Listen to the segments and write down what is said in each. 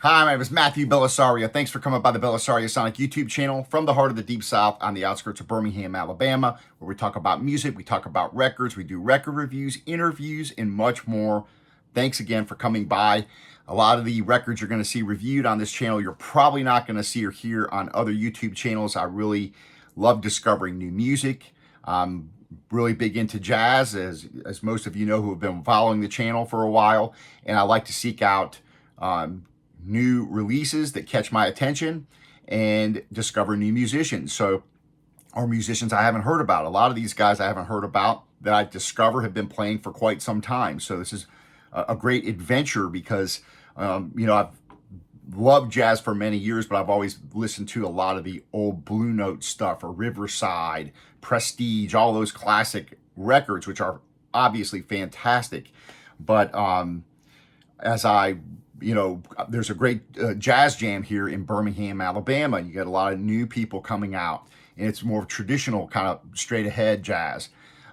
Hi, my name is Matthew Bellisario. Thanks for coming by the BellisarioSonic YouTube channel from the heart of the Deep South on the outskirts of Birmingham, Alabama, where we talk about music, we talk about records, we do record reviews, interviews, and much more. Thanks again for coming by. A lot of the records you're going to see reviewed on this channel, you're probably not going to see or hear on other YouTube channels. I really love discovering new music. I'm really big into jazz, as most of you know who have been following the channel for a while, and I like to seek out new releases that catch my attention and discover new musicians. So, or musicians I haven't heard about. A lot of these guys I haven't heard about that I discover have been playing for quite some time. So this is a great adventure because, I've loved jazz for many years, but I've always listened to a lot of the old Blue Note stuff or Riverside, Prestige, all those classic records, which are obviously fantastic. But as I there's a great jazz jam here in Birmingham, Alabama. You get a lot of new people coming out, and it's more traditional kind of straight ahead jazz.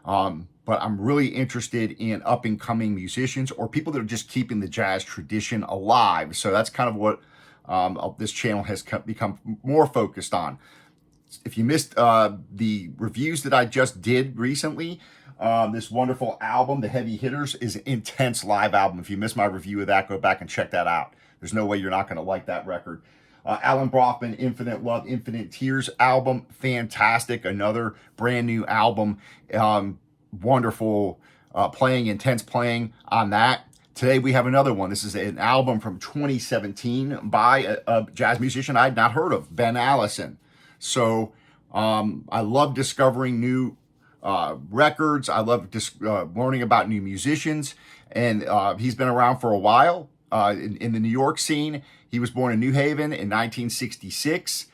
But I'm really interested in up and coming musicians or people that are just keeping the jazz tradition alive. So that's kind of what this channel has become more focused on. If you missed the reviews that I just did recently, this wonderful album, The Heavy Hitters, is an intense live album. If you missed my review of that, go back and check that out. There's no way you're not going to like that record. Alan Brofman, Infinite Love, Infinite Tears album, fantastic. Another brand new album. Wonderful playing, intense playing on that. Today we have another one. This is an album from 2017 by a jazz musician I'd not heard of, Ben Allision. So I love discovering new records. I love learning about new musicians, and he's been around for a while in the New York scene. He was born in New Haven in 1966.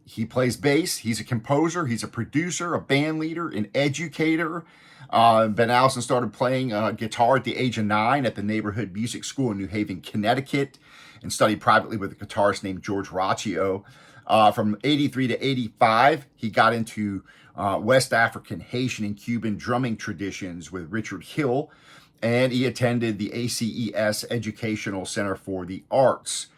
He plays bass. He's a composer. He's a producer, a band leader, an educator. Ben Allison started playing guitar at the age of 9 at the neighborhood music school in New Haven, Connecticut, and studied privately with a guitarist named George Raccio. From 83 to 85, he got into West African, Haitian, and Cuban drumming traditions with Richard Hill, and he attended the ACES Educational Center for the Arts.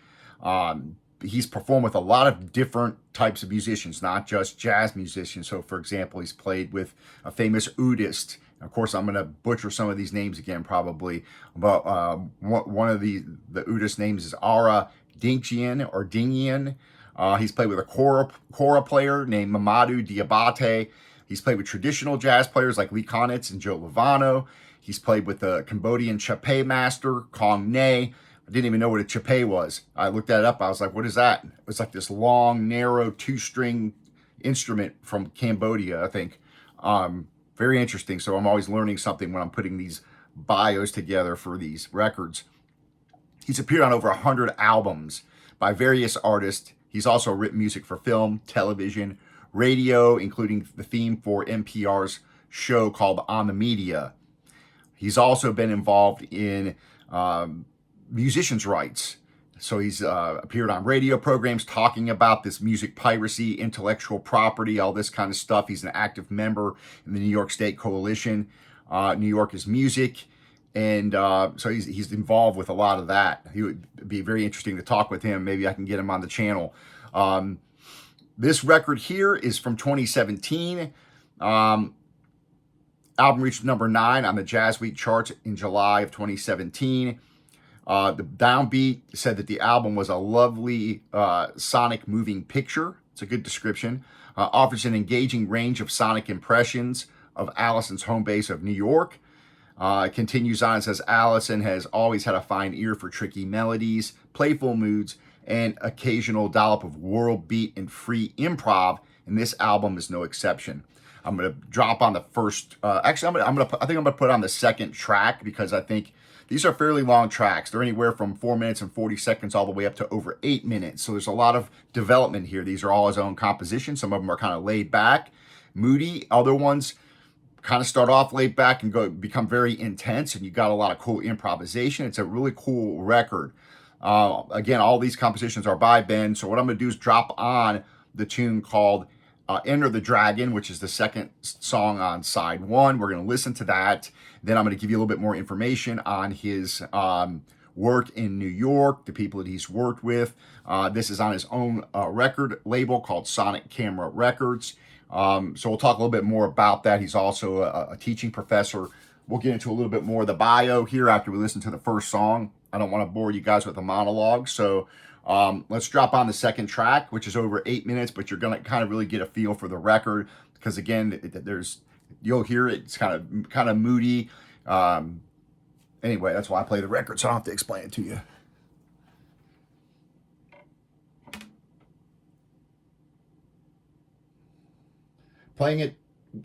He's performed with a lot of different types of musicians, not just jazz musicians. So, for example, he's played with a famous oudist. Of course, I'm going to butcher some of these names again, probably. But one of the oudist names is Ara Dinkian or Dingian. He's played with a kora player named Mamadou Diabate. He's played with traditional jazz players like Lee Konitz and Joe Lovano. He's played with the Cambodian chape master, Kong Ne. I didn't even know what a chape was. I looked that up. I was like, what is that? It was like this long, narrow, 2-string instrument from Cambodia, I think. Very interesting. So I'm always learning something when I'm putting these bios together for these records. He's appeared on over 100 albums by various artists. He's also written music for film, television, radio, including the theme for NPR's show called On the Media. He's also been involved in musicians' rights. So he's appeared on radio programs talking about this music piracy, intellectual property, all this kind of stuff. He's an active member in the New York State Coalition. New York is Music. And so he's involved with a lot of that. He would be very interesting to talk with him. Maybe I can get him on the channel. This record here is from 2017. Album reached number 9 on the JazzWeek Charts in July of 2017. The Downbeat said that the album was a lovely sonic moving picture. It's a good description. Offers an engaging range of sonic impressions of Allison's home base of New York. Continues on and says, Allison has always had a fine ear for tricky melodies, playful moods, and occasional dollop of world beat and free improv, and this album is no exception. I'm going to drop on the first, I think I'm going to put on the second track because I think these are fairly long tracks. They're anywhere from 4 minutes and 40 seconds all the way up to over 8 minutes. So there's a lot of development here. These are all his own compositions. Some of them are kind of laid back, moody. Other ones kind of start off laid back and become very intense, and you got a lot of cool improvisation. It's a really cool record. Again, all these compositions are by Ben. So what I'm going to do is drop on the tune called Enter the Dragon, which is the second song on side 1. We're going to listen to that. Then I'm going to give you a little bit more information on his work in New York, the people that he's worked with. This is on his own record label called Sonic Camera Records. So we'll talk a little bit more about that. He's also a teaching professor. We'll get into a little bit more of the bio here after we listen to the first song. I don't want to bore you guys with a monologue, so let's drop on the second track, which is over 8 minutes, but you're going to kind of really get a feel for the record because, again, you'll hear it. It's kind of moody. Anyway, that's why I play the record, so I don't have to explain it to you. Playing it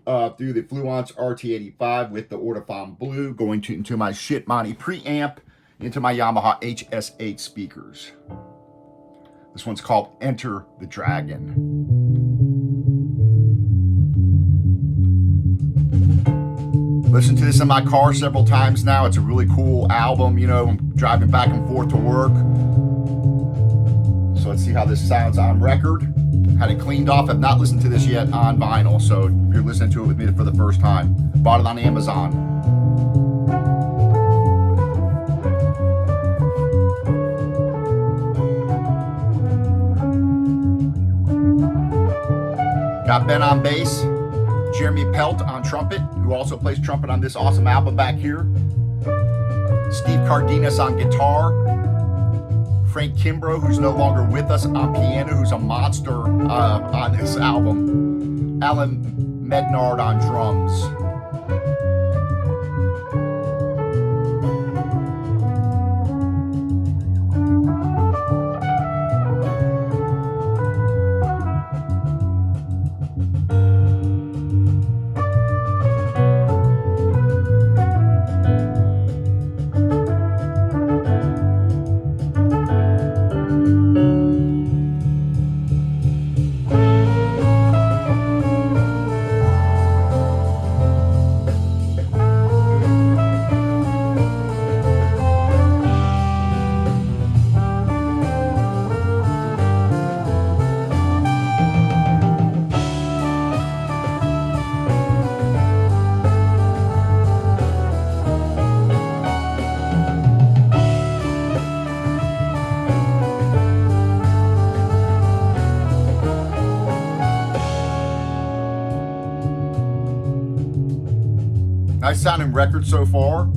through the Fluence RT85 with the Ortofon Blue, going into my Shitmoney preamp, into my Yamaha HS8 speakers. This one's called Enter the Dragon. Listened to this in my car several times now. It's a really cool album, you know, I'm driving back and forth to work. So let's see how this sounds on record. Had it cleaned off. I've not listened to this yet on vinyl, so you're listening to it with me for the first time. Bought it on Amazon. Got Ben on bass, Jeremy Pelt on trumpet, who also plays trumpet on this awesome album back here. Steve Cardenas on guitar. Frank Kimbrough, who's no longer with us, on piano, who's a monster on this album. Allan Mednard on drums. Nice sounding record so far.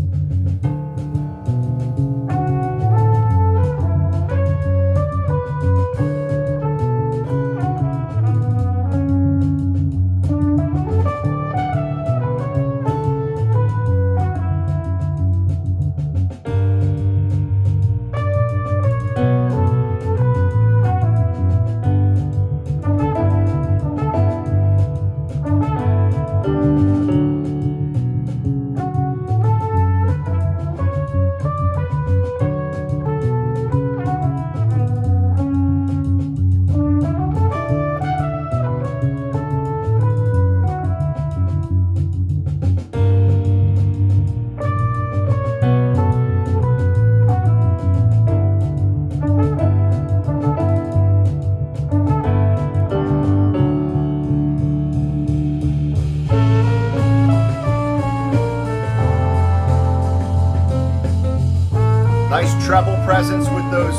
Nice treble presence with those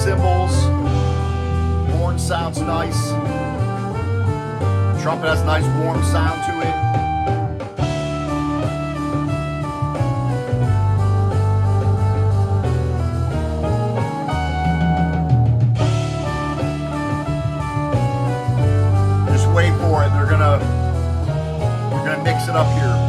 cymbals. Horn sounds nice. Trumpet has a nice warm sound to it. Just wait for it. We're gonna mix it up here.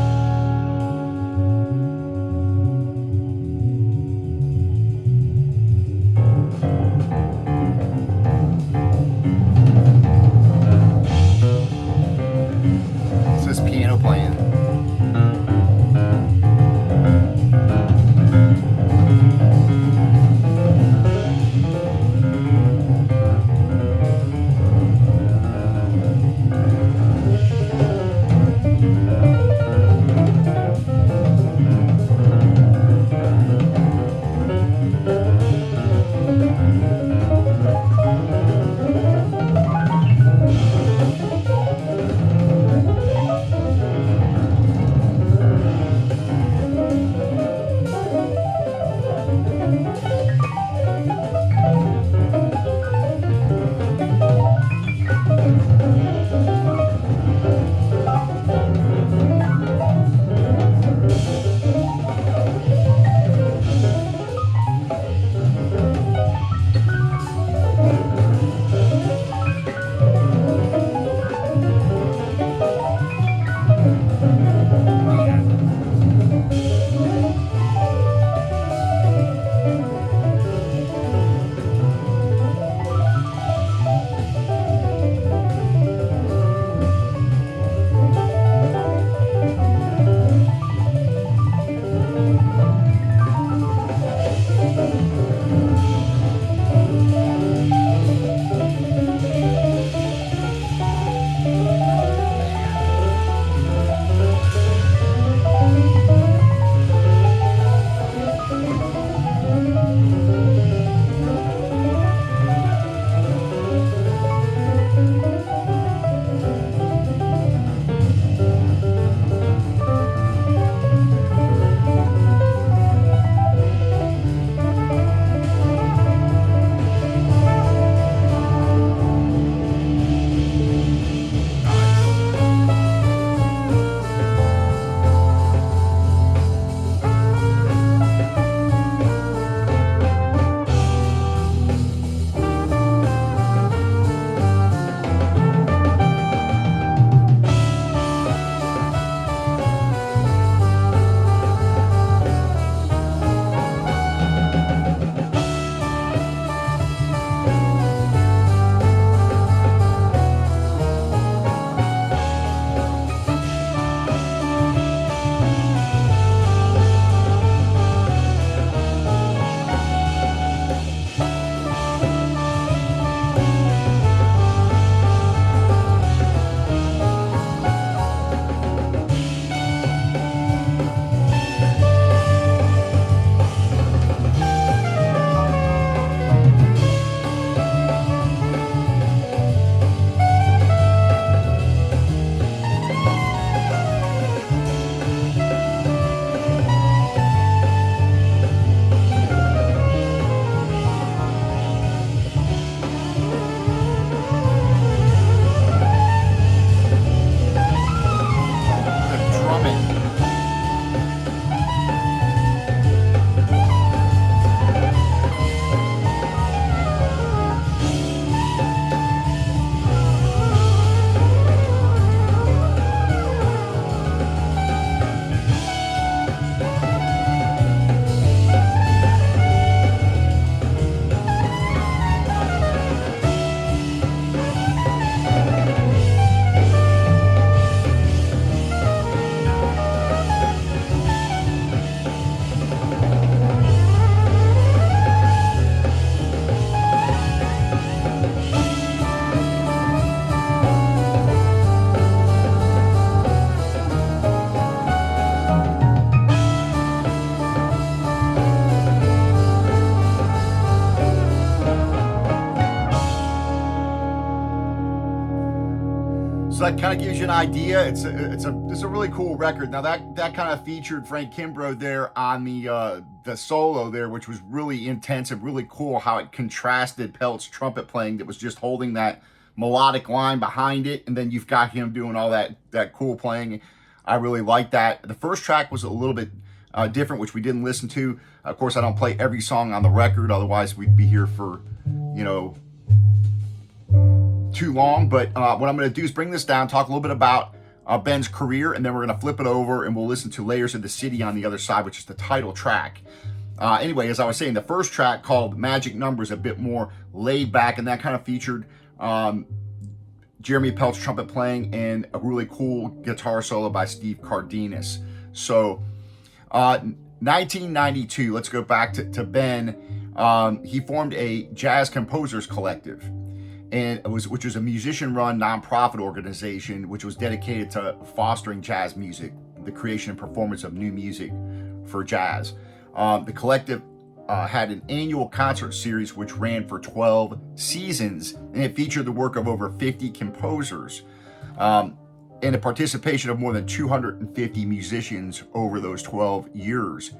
So that kind of gives you an idea. It's a really cool record. Now that kind of featured Frank Kimbrough there on the solo there, which was really intense and really cool. How it contrasted Pelt's trumpet playing that was just holding that melodic line behind it, and then you've got him doing all that cool playing. I really like that. The first track was a little bit different, which we didn't listen to. Of course, I don't play every song on the record, otherwise we'd be here for, you know, too long. But what I'm going to do is bring this down, talk a little bit about Ben's career, and then we're going to flip it over and we'll listen to Layers of the City on the other side, which is the title track. Anyway, as I was saying, the first track called Magic Numbers, a bit more laid back, and that kind of featured Jeremy Pelt's trumpet playing and a really cool guitar solo by Steve Cardenas. So 1992, let's go back to Ben. He formed a jazz composers collective, which was a musician-run nonprofit organization which was dedicated to fostering jazz music, the creation and performance of new music for jazz. The collective had an annual concert series which ran for 12 seasons, and it featured the work of over 50 composers and the participation of more than 250 musicians over those 12 years.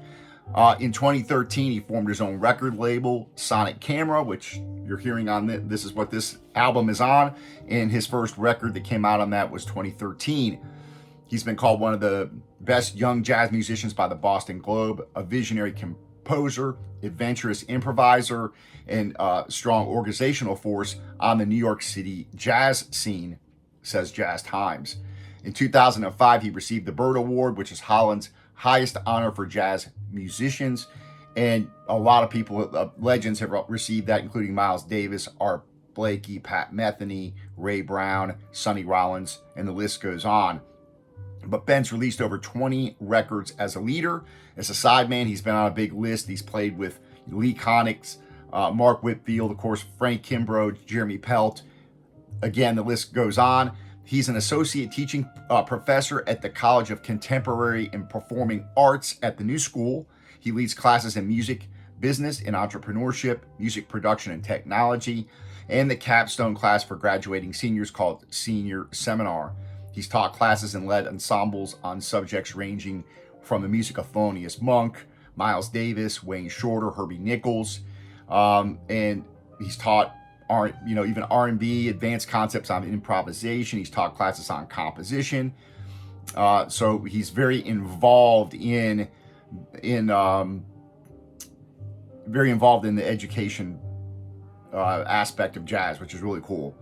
In 2013, he formed his own record label, Sonic Camera, which you're hearing on this is what this album is on, and his first record that came out on that was 2013. He's been called one of the best young jazz musicians by the Boston Globe, a visionary composer, adventurous improviser, and strong organizational force on the New York City jazz scene, says Jazz Times. In 2005, he received the Bird Award, which is Holland's highest honor for jazz musicians, and a lot of people, legends, have received that, including Miles Davis, Art Blakey, Pat Metheny, Ray Brown, Sonny Rollins, and the list goes on. But Ben's released over 20 records as a leader. As a sideman, he's been on a big list. He's played with Lee Konitz, Mark Whitfield, of course, Frank Kimbrough, Jeremy Pelt. Again, the list goes on. He's an associate teaching professor at the College of Contemporary and Performing Arts at the New School. He leads classes in music, business, and entrepreneurship, music production and technology, and the capstone class for graduating seniors called Senior Seminar. He's taught classes and led ensembles on subjects ranging from the music of Thelonious Monk, Miles Davis, Wayne Shorter, Herbie Nichols, and he's taught even R&B, advanced concepts on improvisation. He's taught classes on composition. So he's very involved in the education aspect of jazz, which is really cool.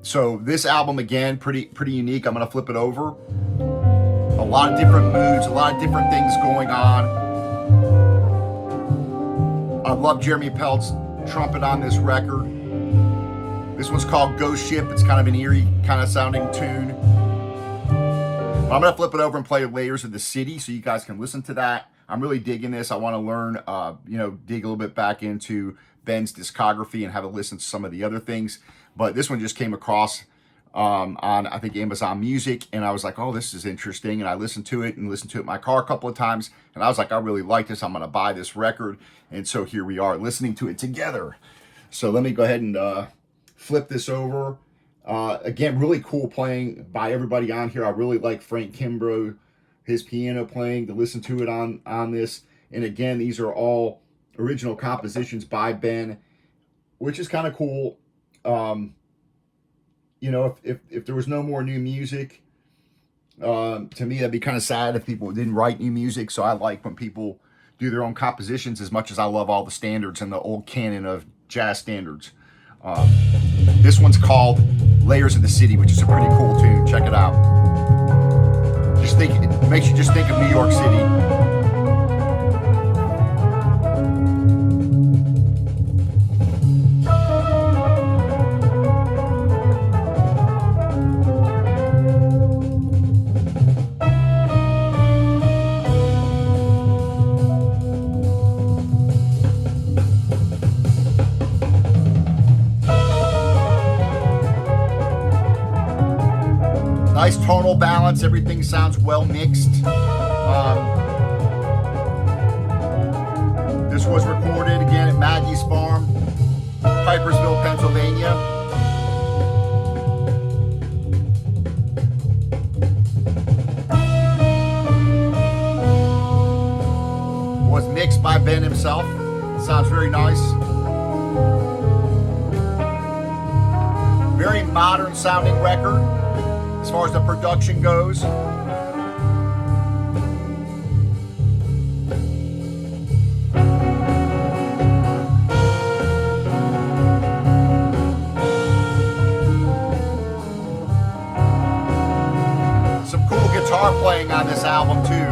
So this album, again, pretty unique. I'm going to flip it over. A lot of different moods, a lot of different things going on. I love Jeremy Pelt's trumpet on this record. This one's called Ghost Ship. It's kind of an eerie kind of sounding tune. But I'm going to flip it over and play Layers of the City so you guys can listen to that. I'm really digging this. I want to learn, dig a little bit back into Ben's discography and have a listen to some of the other things. But this one just came across on, I think, Amazon Music, and I was like, oh, this is interesting. And I listened to it in my car a couple of times, and I was like, I really like this. I'm going to buy this record. And so here we are listening to it together. So let me go ahead and flip this over. Again, really cool playing by everybody on here. I really like Frank Kimbrough, his piano playing, to listen to it on this. And again, these are all original compositions by Ben, which is kind of cool. If there was no more new music, to me, that'd be kind of sad if people didn't write new music. So I like when people do their own compositions, as much as I love all the standards and the old canon of jazz standards. This one's called Layers of the City, which is a pretty cool tune. Check it out. It makes you just think of New York City. Nice tonal balance. Everything sounds well mixed. This was recorded again at Maggie's Farm, Pipersville, Pennsylvania. sounds very nice. Very modern sounding record as far as the production goes. Some cool guitar playing on this album too.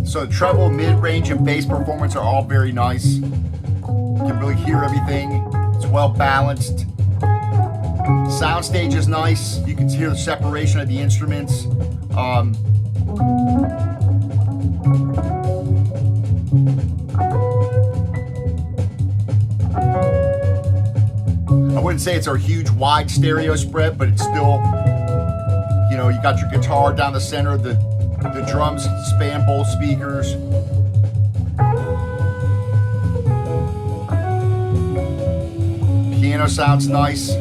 So the treble, mid-range, and bass performance are all very nice. You can really hear everything. It's well balanced. Soundstage is nice. You can hear the separation of the instruments. I wouldn't say it's a huge wide stereo spread, but it's still, you know, you got your guitar down the center, the drums span both speakers. Piano sounds nice.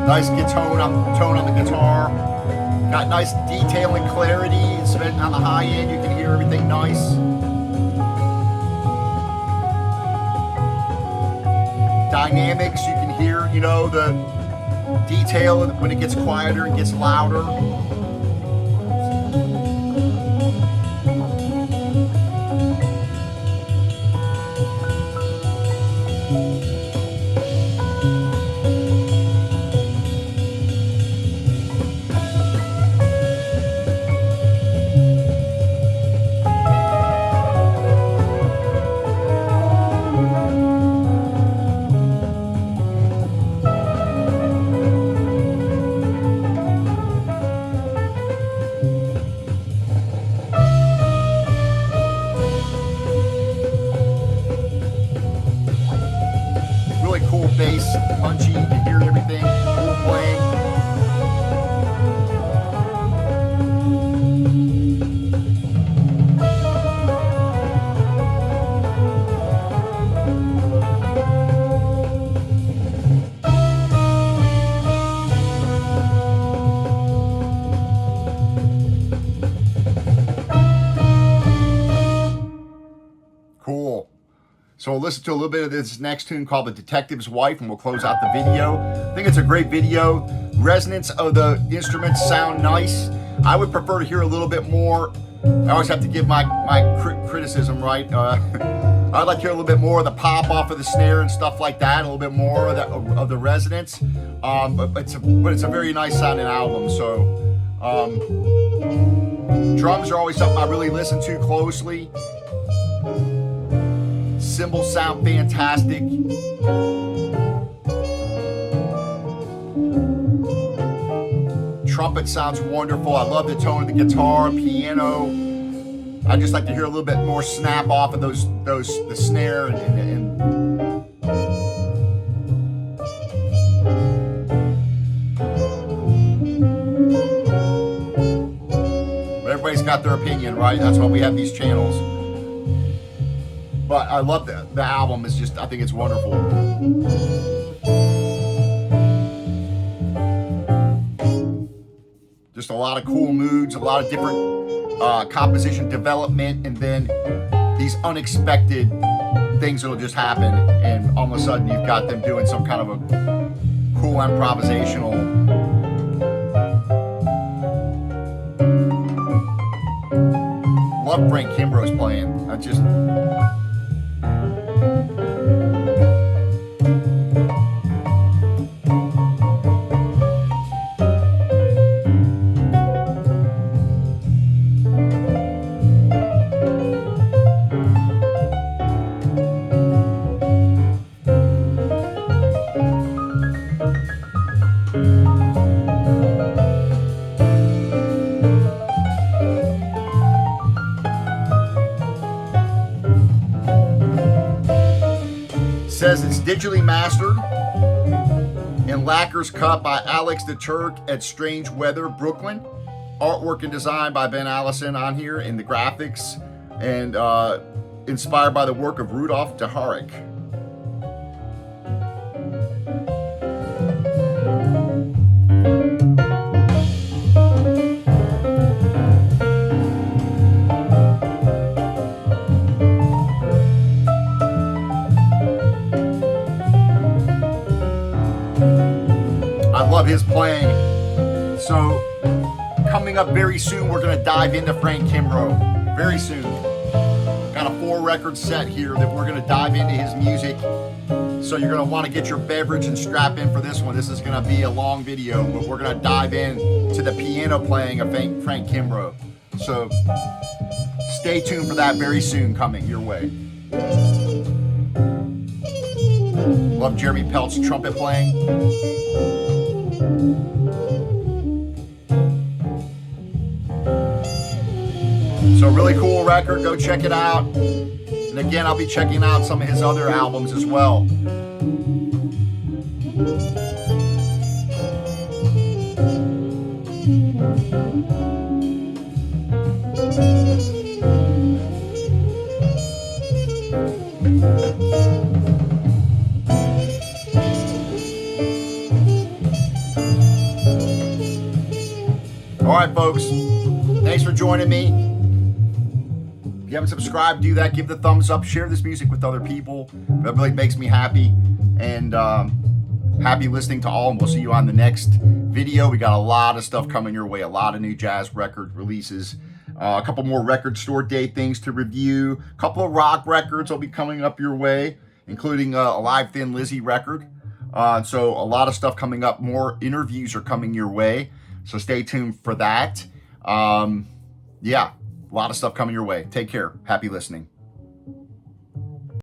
Nice tone on the guitar. Got nice detail and clarity. It's on the high end, you can hear everything nice. Dynamics, you can hear, you know, the detail when it gets quieter and gets louder. Cool bass, punchy, you can hear everything, cool playing. Cool. So we'll listen to a little bit of this next tune called The Detective's Wife, and we'll close out the video. I think it's a great video. Resonance of the instruments sound nice. I would prefer to hear a little bit more. I always have to give my criticism, right? I'd like to hear a little bit more of the pop off of the snare and stuff like that, a little bit more of the resonance. But it's a very nice sounding album. So drums are always something I really listen to closely. Cymbals sound fantastic. Trumpet sounds wonderful. I love the tone of the guitar, piano. I just like to hear a little bit more snap off of the snare and everybody's got their opinion, right? That's why we have these channels. But I love the album. It's just, I think it's wonderful. Just a lot of cool moods, a lot of different composition development, and then these unexpected things that'll just happen, and all of a sudden you've got them doing some kind of a cool improvisational. Love Frank Kimbrough's playing. I just. Says it's digitally mastered in lacquer's cut by Alex the Turk at Strange Weather, Brooklyn. Artwork and design by Ben Allison on here in the graphics, and inspired by the work of Rudolf Deharik. I love his playing. So coming up very soon, we're going to dive into Frank Kimbrough very soon. Got a 4-record set here that we're going to dive into his music. So you're going to want to get your beverage and strap in for this one. This is going to be a long video, but we're going to dive in to the piano playing of Frank Kimbrough. So stay tuned for that very soon, coming your way. Love Jeremy Pelt's trumpet playing. So really cool record, go check it out. And again, I'll be checking out some of his other albums as well. All right, folks, thanks for joining me. If you haven't subscribed, do that. Give the thumbs up. Share this music with other people. That really makes me happy. And happy listening to all. And we'll see you on the next video. We got a lot of stuff coming your way. A lot of new jazz record releases. A couple more record store day things to review. A couple of rock records will be coming up your way, including a live Thin Lizzy record. So a lot of stuff coming up. More interviews are coming your way. So stay tuned for that. Yeah. A lot of stuff coming your way. Take care. Happy listening.